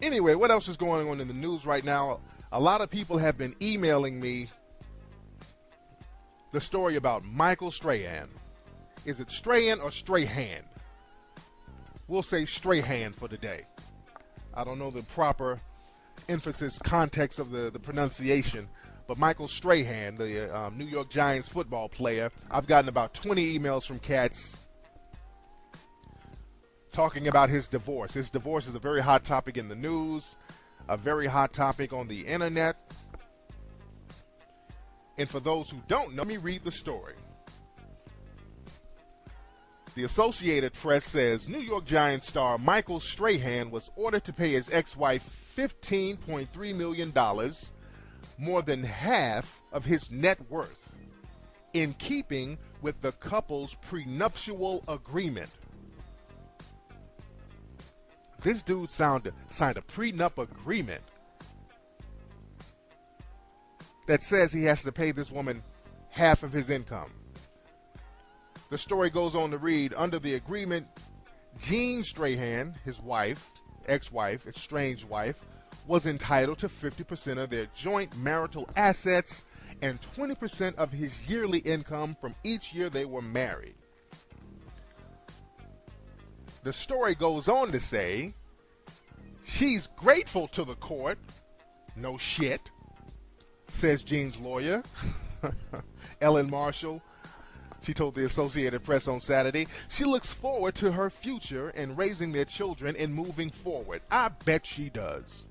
Anyway, what else is going on in the news right now? A lot of people have been emailing me the story about Michael Strahan. Is it Strahan or Strahan? We'll say Strahan for today. I don't know the proper emphasis, context of the pronunciation, but Michael Strahan, the New York Giants football player, I've gotten about 20 emails from cats talking about his divorce. His divorce is a very hot topic in the news, a very hot topic on the internet. And for those who don't know, let me read the story. The Associated Press says New York Giants star Michael Strahan was ordered to pay his ex-wife $15.3 million, more than half of his net worth, in keeping with the couple's prenuptial agreement. This dude signed a prenup agreement that says he has to pay this woman half of his income. The story goes on to read, under the agreement, Jean Strahan, his wife, ex-wife, estranged wife, was entitled to 50% of their joint marital assets and 20% of his yearly income from each year they were married. The story goes on to say, she's grateful to the court. No shit, says Jean's lawyer, Ellen Marshall. She told the Associated Press on Saturday she looks forward to her future and raising their children and moving forward. I bet she does.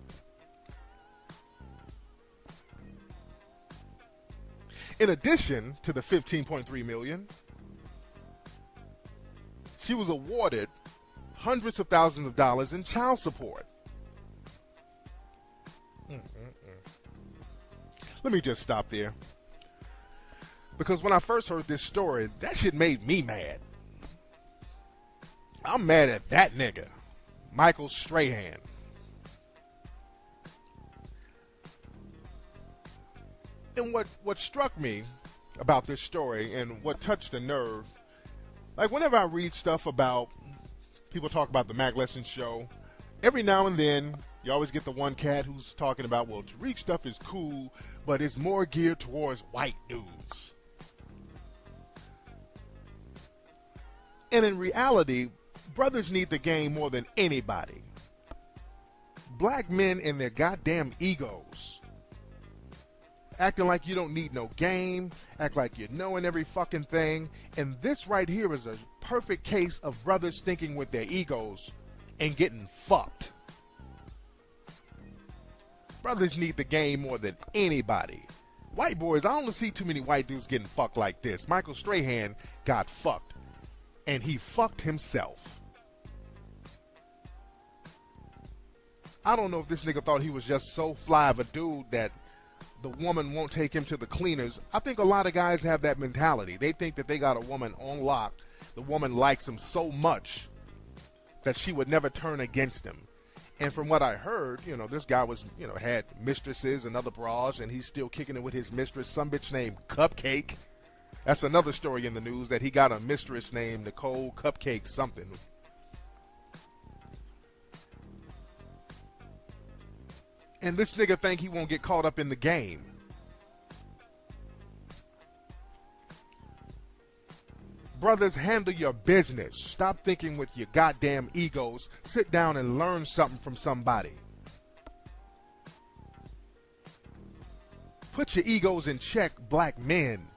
In addition to the $15.3 million, she was awarded hundreds of thousands of dollars in child support. Let me just stop there. Because when I first heard this story, that shit made me mad. I'm mad at that nigga, Michael Strahan. And what struck me about this story and what touched the nerve, like whenever I read stuff about, people talk about the Mac Lesson show, every now and then you always get the one cat who's talking about, well, Tariq stuff is cool, but it's more geared towards white dudes. And in reality, brothers need the game more than anybody. Black men and their goddamn egos. Acting like you don't need no game, act like you're knowing every fucking thing. And this right here is a perfect case of brothers thinking with their egos and getting fucked. Brothers need the game more than anybody. White boys, I don't see too many white dudes getting fucked like this. Michael Strahan got fucked. And he fucked himself. I don't know if this nigga thought he was just so fly of a dude that the woman won't take him to the cleaners. I think a lot of guys have that mentality. They think that they got a woman on lock. The woman likes him so much that she would never turn against him. And from what I heard, this guy was, had mistresses and other bras, and he's still kicking it with his mistress, some bitch named Cupcake. That's another story in the news, that he got a mistress named Nicole Cupcake something. And this nigga think he won't get caught up in the game. Brothers, handle your business. Stop thinking with your goddamn egos. Sit down and learn something from somebody. Put your egos in check, black men.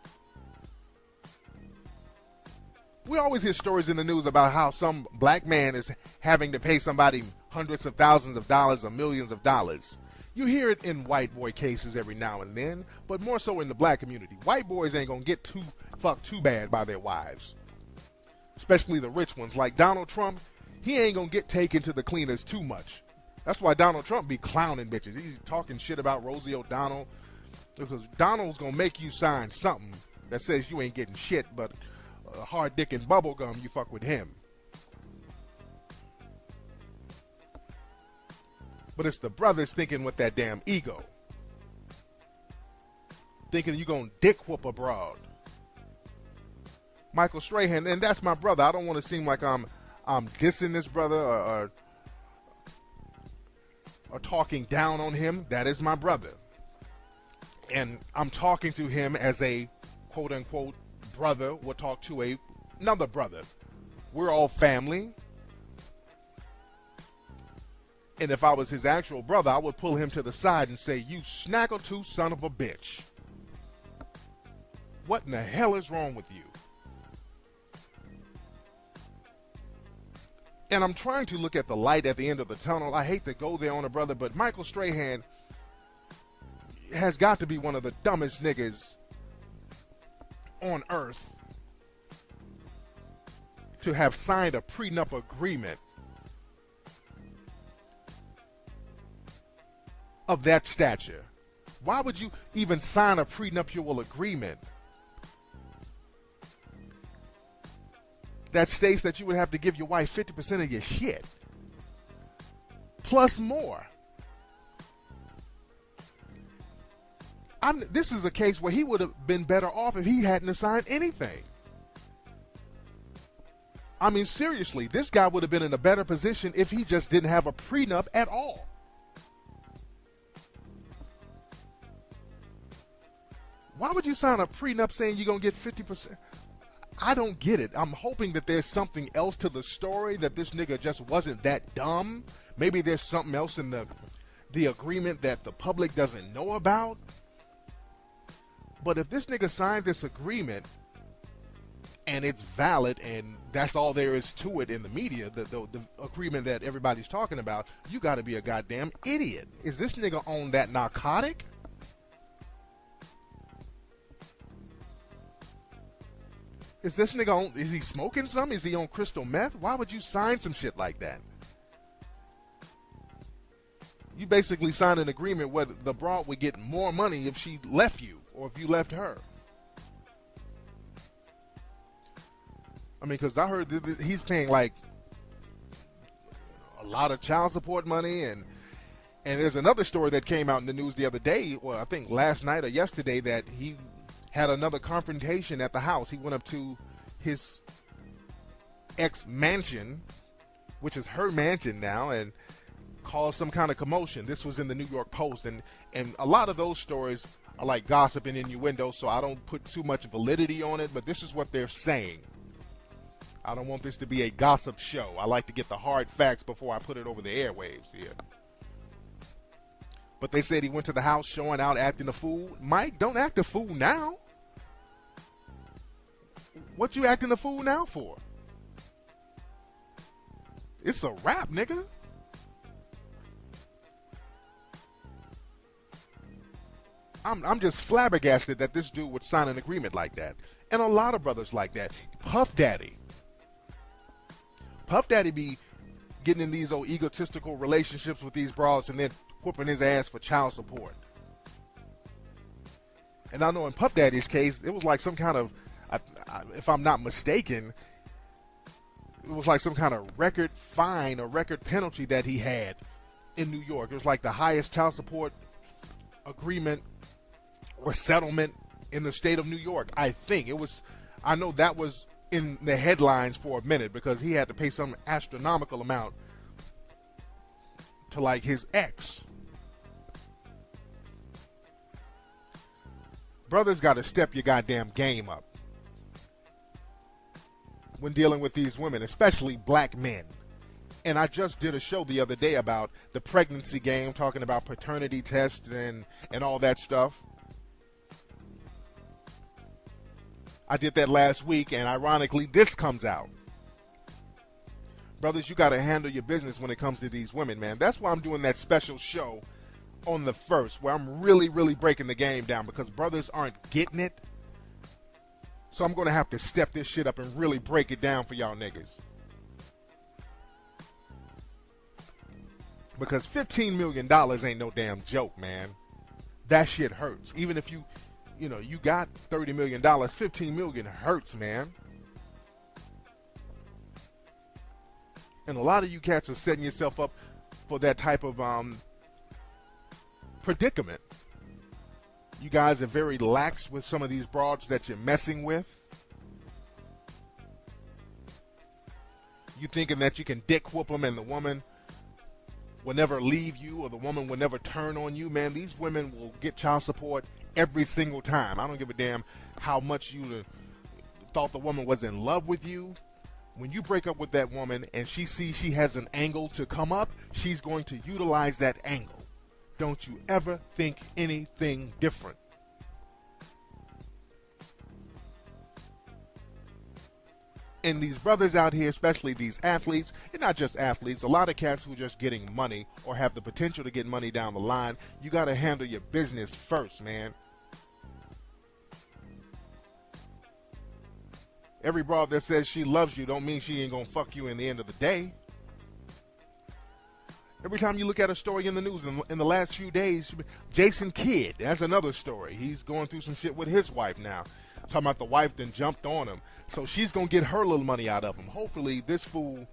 We always hear stories in the news about how some black man is having to pay somebody hundreds of thousands of dollars or millions of dollars. You hear it in white boy cases every now and then, but more so in the black community. White boys ain't gonna get fucked too bad by their wives. Especially the rich ones. Like Donald Trump, he ain't gonna get taken to the cleaners too much. That's why Donald Trump be clowning bitches. He's talking shit about Rosie O'Donnell. Because Donald's gonna make you sign something that says you ain't getting shit, but hard dick and bubble gum, you fuck with him. But it's the brothers thinking with that damn ego. Thinking you gonna dick whoop abroad. Michael Strahan, and that's my brother. I don't want to seem like I'm dissing this brother or or talking down on him, that is my brother. And I'm talking to him as a quote-unquote brother would talk to another brother. We're all family. And if I was his actual brother, I would pull him to the side and say, "You snaggletooth son of a bitch. What in the hell is wrong with you?" And I'm trying to look at the light at the end of the tunnel. I hate to go there on a brother, but Michael Strahan has got to be one of the dumbest niggas on earth to have signed a prenup agreement of that stature. Why would you even sign a prenuptial agreement that states that you would have to give your wife 50% of your shit plus more? This is a case where he would have been better off if he hadn't signed anything. I mean, seriously, this guy would have been in a better position if he just didn't have a prenup at all. Why would you sign a prenup saying you're going to get 50%? I don't get it. I'm hoping that there's something else to the story, that this nigga just wasn't that dumb. Maybe there's something else in the agreement that the public doesn't know about. But if this nigga signed this agreement and it's valid and that's all there is to it in the media, the agreement that everybody's talking about, you got to be a goddamn idiot. Is this nigga on that narcotic? Is this nigga on, is he smoking some? Is he on crystal meth? Why would you sign some shit like that? You basically signed an agreement where the broad would get more money if she left you or if you left her. I mean, because I heard that he's paying like a lot of child support money, and there's another story that came out in the news the other day, well, I think last night or yesterday, that he had another confrontation at the house. He went up to his ex-mansion, which is her mansion now, and caused some kind of commotion. This was in the New York Post, and a lot of those stories are like gossip and innuendo, so I don't put too much validity on it, but this is what they're saying. I don't want this to be a gossip show. I like to get the hard facts before I put it over the airwaves here. But they said he went to the house showing out, acting a fool. Mike, don't act a fool now. What you acting a fool now for? It's a wrap, nigga. I'm just flabbergasted that this dude would sign an agreement like that. And a lot of brothers like that. Puff Daddy be getting in these old egotistical relationships with these broads and then whooping his ass for child support. And I know in Puff Daddy's case, it was like some kind of, if I'm not mistaken, it was like some kind of record fine or record penalty that he had in New York. It was like the highest child support agreement or settlement in the state of New York. I think it was, I know that was in the headlines for a minute because he had to pay some astronomical amount to like his ex. Brothers got to step your goddamn game up when dealing with these women, especially black men. And I just did a show the other day about the pregnancy game, talking about paternity tests and all that stuff. I did that last week, and ironically, this comes out. Brothers, you got to handle your business when it comes to these women, man. That's why I'm doing that special show on the 1st, where I'm really, really breaking the game down because brothers aren't getting it. So I'm going to have to step this shit up and really break it down for y'all niggas. Because $15 million ain't no damn joke, man. That shit hurts. Even if you got $30 million, $15 million hurts, man. And a lot of you cats are setting yourself up for that type of predicament. You guys are very lax with some of these broads that you're messing with. You thinking that you can dick whoop them and the woman will never leave you, or the woman will never turn on you, man, these women will get child support every single time. I don't give a damn how much you thought the woman was in love with you. When you break up with that woman and she sees she has an angle to come up, she's going to utilize that angle. Don't you ever think anything different. And these brothers out here, especially these athletes, and not just athletes, a lot of cats who are just getting money or have the potential to get money down the line, you got to handle your business first, man. Every broad that says she loves you don't mean she ain't gonna fuck you in the end of the day. Every time you look at a story in the news in the last few days, Jason Kidd, that's another story. He's going through some shit with his wife now. Talking about the wife then jumped on him. So she's going to get her little money out of him. Hopefully this fool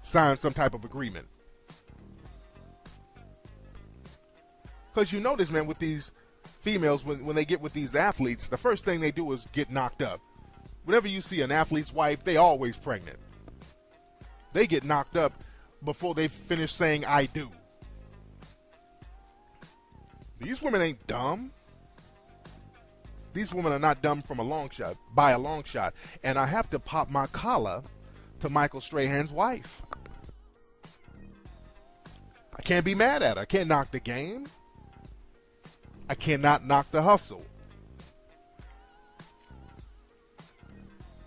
signs some type of agreement. Because you notice, man, with these females, when they get with these athletes, the first thing they do is get knocked up. Whenever you see an athlete's wife, they always pregnant. They get knocked up before they finish saying, I do. These women ain't dumb. These women are not dumb from a long shot, by a long shot. And I have to pop my collar to Michael Strahan's wife. I can't be mad at her. I can't knock the game. I cannot knock the hustle.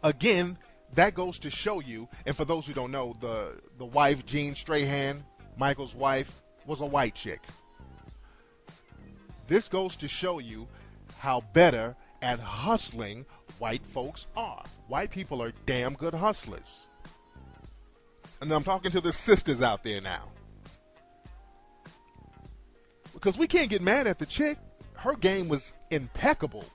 Again, that goes to show you, and for those who don't know, the wife, Jean Strahan, Michael's wife, was a white chick. This goes to show you how better at hustling white folks are. White people are damn good hustlers. And I'm talking to the sisters out there now. Because we can't get mad at the chick. Her game was impeccable.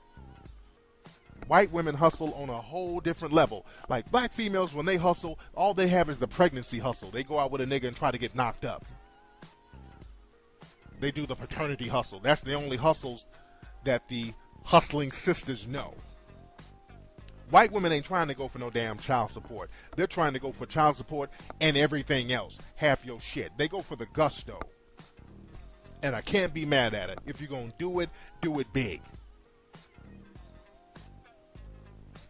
White women hustle on a whole different level. Like black females, when they hustle, all they have is the pregnancy hustle. They go out with a nigga and try to get knocked up. They do the paternity hustle. That's the only hustles that the hustling sisters know. White women ain't trying to go for no damn child support. They're trying to go for child support and everything else. Half your shit. They go for the gusto. And I can't be mad at it. If you're going to do it big.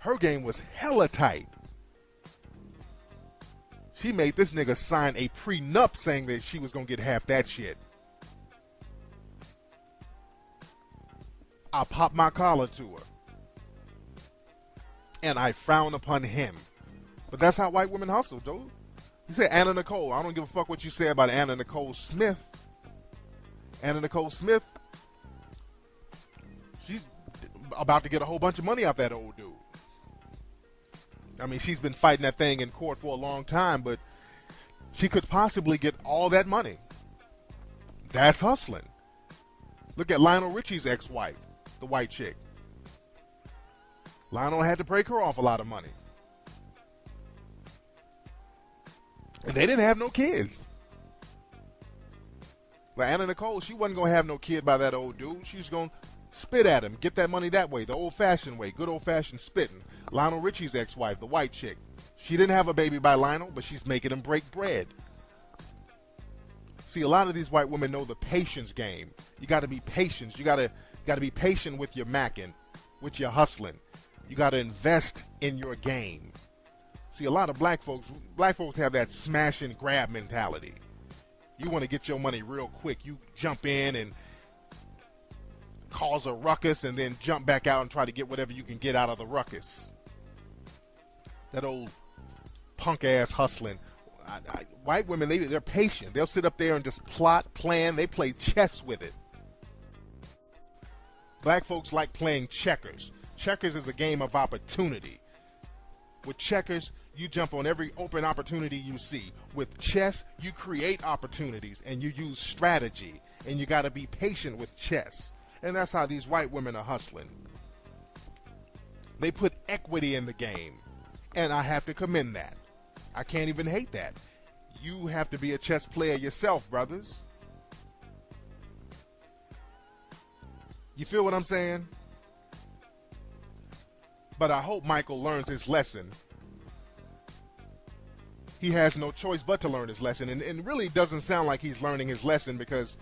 Her game was hella tight. She made this nigga sign a prenup saying that she was going to get half that shit. I popped my collar to her. And I frown upon him. But that's how white women hustle, dude. You say Anna Nicole. I don't give a fuck what you say about Anna Nicole Smith. Anna Nicole Smith, she's about to get a whole bunch of money out that old dude. I mean, she's been fighting that thing in court for a long time, but she could possibly get all that money. That's hustling. Look at Lionel Richie's ex-wife, the white chick. Lionel had to break her off a lot of money. And they didn't have no kids. But Anna Nicole, she wasn't going to have no kid by that old dude. She was going to spit at him, get that money that way, the old-fashioned way, good old-fashioned spitting. Lionel Richie's ex-wife, the white chick. She didn't have a baby by Lionel, but she's making him break bread. See, a lot of these white women know the patience game. You got to be patient. You got to be patient with your macking, with your hustling. You got to invest in your game. See, a lot of black folks have that smash and grab mentality. You want to get your money real quick. You jump in and cause a ruckus and then jump back out and try to get whatever you can get out of the ruckus. That old punk-ass hustling. White women, they're patient. They'll sit up there and just plot, plan. They play chess with it. Black folks like playing checkers. Checkers is a game of opportunity. With checkers, you jump on every open opportunity you see. With chess, you create opportunities and you use strategy. And you got to be patient with chess. And that's how these white women are hustling. They put equity in the game. And I have to commend that. I can't even hate that. You have to be a chess player yourself, brothers. You feel what I'm saying? But I hope Michael learns his lesson. he has no choice but to learn his lesson. And it really doesn't sound like he's learning his lesson, because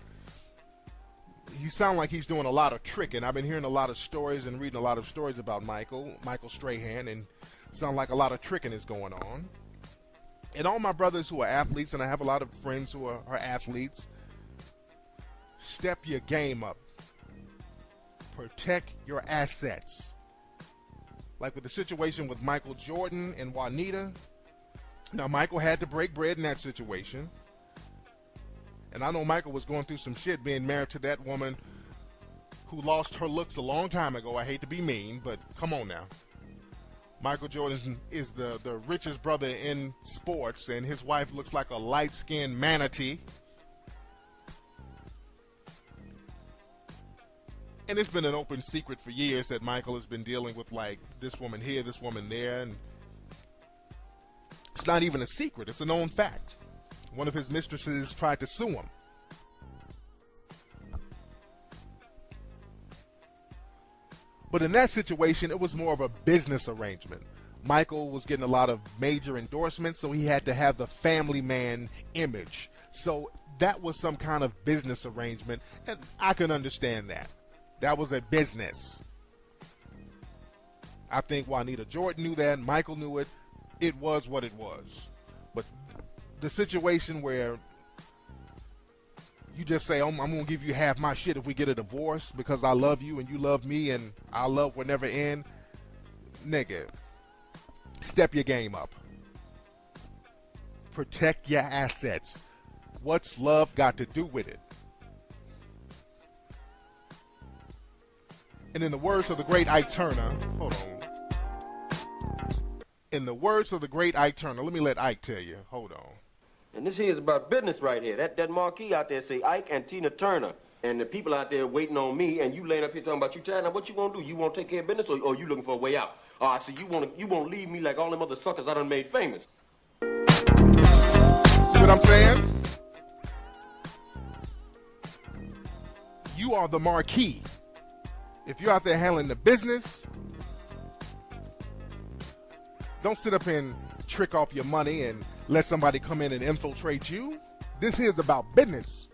he sounds like he's doing a lot of tricking. I've been hearing a lot of stories and reading a lot of stories about Michael Strahan, and sound like a lot of tricking is going on. And all my brothers who are athletes, and I have a lot of friends who are athletes, step your game up. Protect your assets. Like with the situation with Michael Jordan and Juanita. Now, Michael had to break bread in that situation. And I know Michael was going through some shit being married to that woman who lost her looks a long time ago. I hate to be mean, but come on now. Michael Jordan is the richest brother in sports, and his wife looks like a light-skinned manatee. And it's been an open secret for years that Michael has been dealing with, like, this woman here, this woman there, and it's not even a secret. It's a known fact. One of his mistresses tried to sue him. But in that situation, it was more of a business arrangement. Michael was getting a lot of major endorsements, so he had to have the family man image. So that was some kind of business arrangement, and I can understand that. That was a business. I think Juanita Jordan knew that. Michael knew it. It was what it was. But the situation where you just say, I'm going to give you half my shit if we get a divorce because I love you and you love me and our love will never end. Nigga, step your game up. Protect your assets. What's love got to do with it? And in the words of the great Ike Turner, hold on. In the words of the great Ike Turner, let me let Ike tell you. Hold on. And this here is about business right here. That marquee out there say Ike and Tina Turner. And the people out there waiting on me, and you laying up here talking about you tired. Now what you want to do? You want to take care of business, or you looking for a way out? All right, so you want to leave me like all them other suckers I done made famous. See what I'm saying? You are the marquee. If you're out there handling the business, don't sit up and trick off your money and let somebody come in and infiltrate you. This here is about business.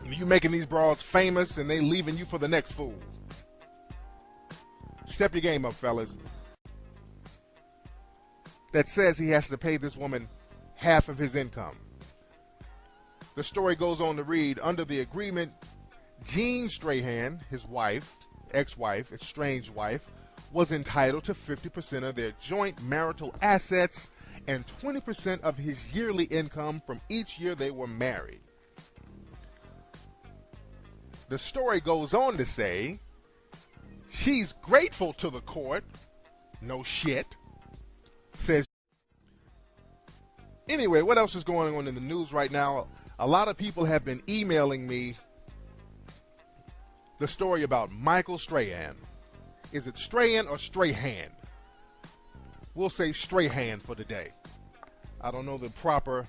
You making these broads famous and they leaving you for the next fool. Step your game up, fellas. That says he has to pay this woman half of his income. The story goes on to read, under the agreement, Jean Strahan, his wife, ex-wife, estranged wife, was entitled to 50% of their joint marital assets and 20% of his yearly income from each year they were married. The story goes on to say she's grateful to the court. No shit. Says. Anyway, what else is going on in the news right now? A lot of people have been emailing me the story about Michael Strahan. Is it Strahan or Strahan? We'll say Strahan for today. I don't know the proper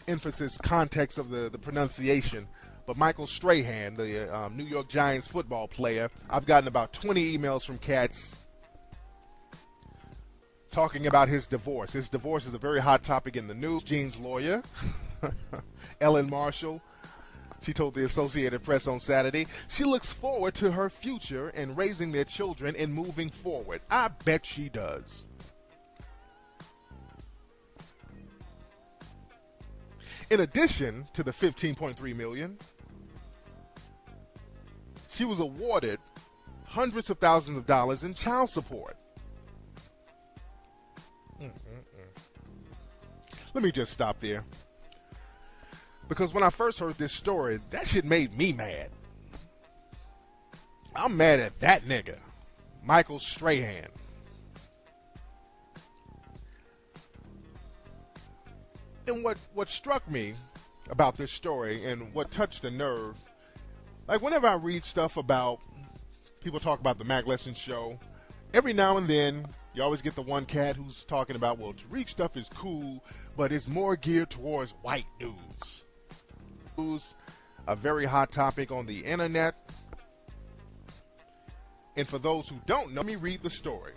emphasis, context of the pronunciation, but Michael Strahan, the New York Giants football player, I've gotten about 20 emails from cats talking about his divorce. His divorce is a very hot topic in the news. Jean's lawyer, Ellen Marshall, she told the Associated Press on Saturday she looks forward to her future and raising their children and moving forward. I bet she does. In addition to the $15.3 million, she was awarded hundreds of thousands of dollars in child support. Let me just stop there. Because when I first heard this story, that shit made me mad. I'm mad at that nigga, Michael Strahan. And what struck me about this story and what touched the nerve, like whenever I read stuff about, people talk about the Mac Lesson show, every now and then you always get the one cat who's talking about, well, Tariq stuff is cool, but it's more geared towards white dudes. A very hot topic on the internet. And for those who don't know, let me read the story.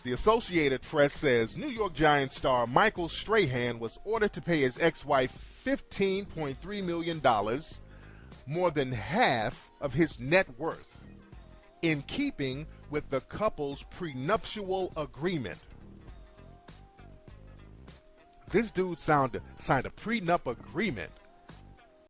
The Associated Press says New York Giants star Michael Strahan was ordered to pay his ex-wife $15.3 million, more than half of his net worth, in keeping with the couple's prenuptial agreement. This dude signed a prenup agreement